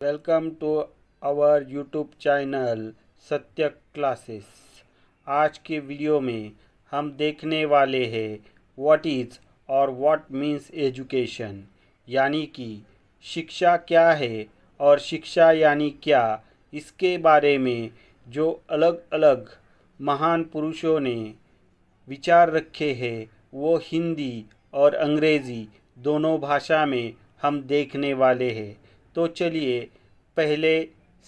Welcome to our YouTube channel Satya Classes. आज के video में हम देखने वाले हैं व्हाट इज़ और व्हाट मीन्स एजुकेशन, यानी कि शिक्षा क्या है और शिक्षा यानी क्या। इसके बारे में जो अलग अलग महान पुरुषों ने विचार रखे हैं वो हिंदी और अंग्रेज़ी दोनों भाषा में हम देखने वाले हैं। तो चलिए पहले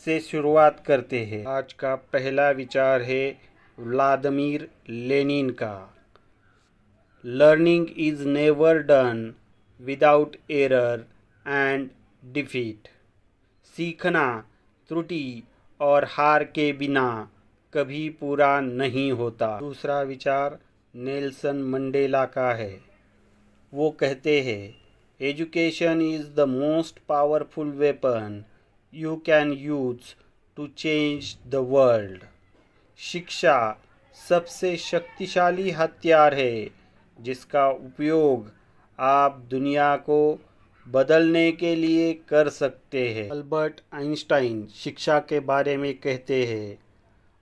से शुरुआत करते हैं। आज का पहला विचार है व्लादिमीर लेनिन का। Learning is never done without error and defeat. सीखना त्रुटि और हार के बिना कभी पूरा नहीं होता। दूसरा विचार नेल्सन मंडेला का है। वो कहते हैं, education is the most powerful weapon you can use to change the world. शिक्षा सबसे शक्तिशाली हथियार है जिसका उपयोग आप दुनिया को बदलने के लिए कर सकते हैं। अल्बर्ट आइंस्टाइन शिक्षा के बारे में कहते हैं,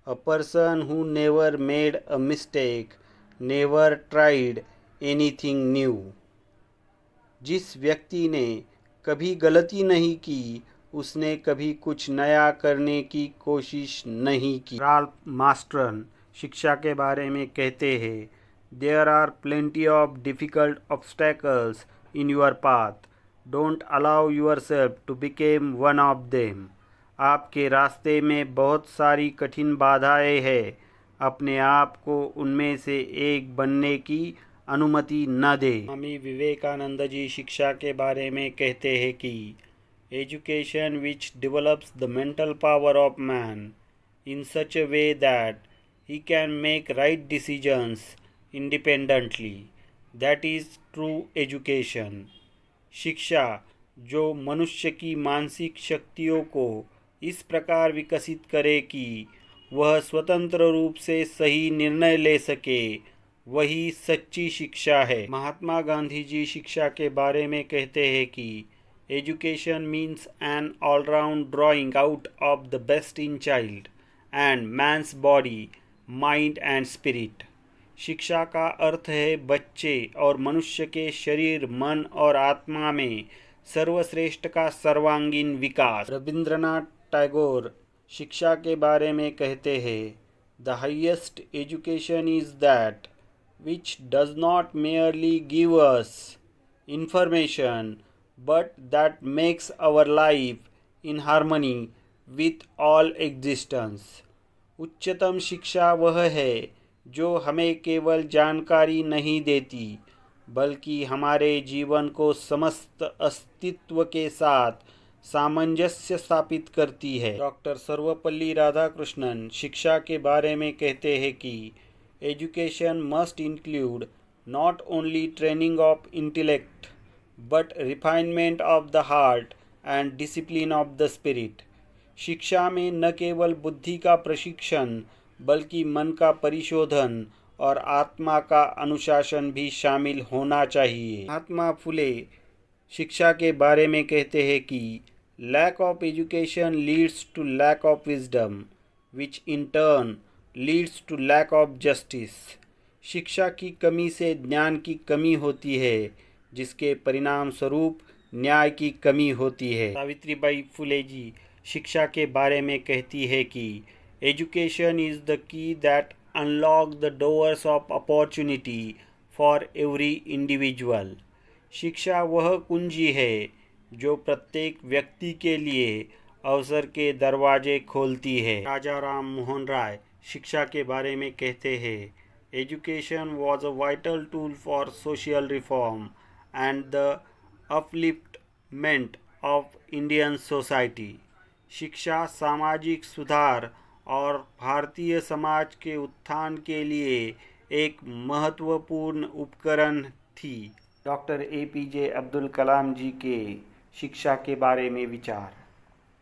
a person who never made a mistake never tried anything new. जिस व्यक्ति ने कभी गलती नहीं की उसने कभी कुछ नया करने की कोशिश नहीं की। राल्फ मास्टर्न शिक्षा के बारे में कहते हैं, there are plenty of difficult obstacles in your path, don't allow your self to became one of them. आपके रास्ते में बहुत सारी कठिन बाधाएं हैं, अपने आप को उनमें से एक बनने की अनुमति न दे। स्वामी विवेकानंद जी शिक्षा के बारे में कहते हैं कि education which develops the mental power of man in such a way that he can make right decisions independently, that is true education. शिक्षा जो मनुष्य की मानसिक शक्तियों को इस प्रकार विकसित करे कि वह स्वतंत्र रूप से सही निर्णय ले सके, वही सच्ची शिक्षा है। महात्मा गांधी जी शिक्षा के बारे में कहते हैं कि education means an all round drawing out of the best in child and man's body, mind and spirit. शिक्षा का अर्थ है बच्चे और मनुष्य के शरीर, मन और आत्मा में सर्वश्रेष्ठ का सर्वांगीण विकास। रविंद्रनाथ टैगोर शिक्षा के बारे में कहते हैं, the highest education is that which does not merely give us information but that makes our life in harmony with all existence। उच्चतम शिक्षा वह है जो हमें केवल जानकारी नहीं देती बल्कि हमारे जीवन को समस्त अस्तित्व के साथ सामंजस्य स्थापित करती है। डॉक्टर सर्वपल्ली राधाकृष्णन शिक्षा के बारे में कहते हैं कि education must include not only training of intellect but refinement of the heart and discipline of the spirit। शिक्षा में न केवल बुद्धि का प्रशिक्षण बल्कि मन का परिशोधन और आत्मा का अनुशासन भी शामिल होना चाहिए। महात्मा फुले शिक्षा के बारे में कहते हैं कि lack of education leads to lack of wisdom which in turn leads to lack of justice. शिक्षा की कमी से ज्ञान की कमी होती है जिसके परिणाम स्वरूप न्याय की कमी होती है। सावित्रीबाई फुले जी शिक्षा के बारे में कहती है कि education is the key that unlock the doors of opportunity for every individual. शिक्षा वह कुंजी है जो प्रत्येक व्यक्ति के लिए अवसर के दरवाजे खोलती है। राजा राम मोहन राय शिक्षा के बारे में कहते हैं, education was a vital tool for social reform and the upliftment of Indian society. शिक्षा सामाजिक सुधार और भारतीय समाज के उत्थान के लिए एक महत्वपूर्ण उपकरण थी। डॉक्टर APJ अब्दुल कलाम जी के शिक्षा के बारे में विचार,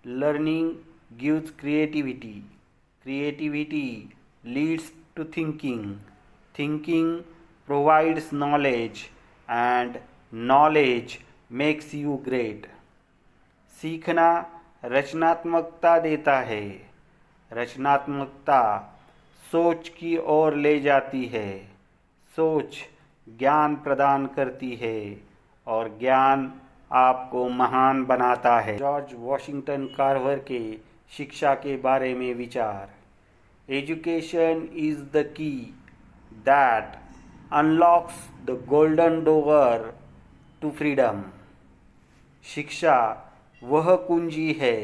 learning gives creativity, creativity leads to thinking, thinking provides knowledge and knowledge makes you great। सीखना रचनात्मकता देता है। रचनात्मकता सोच की ओर ले जाती है। सोच ज्ञान प्रदान करती है और ज्ञान आपको महान बनाता है। जॉर्ज वॉशिंगटन कार्वर के शिक्षा के बारे में विचार। Education is the key that unlocks the golden door to freedom. शिक्षा वह कुंजी है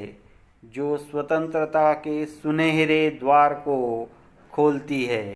जो स्वतंत्रता के सुनहरे द्वार को खोलती है।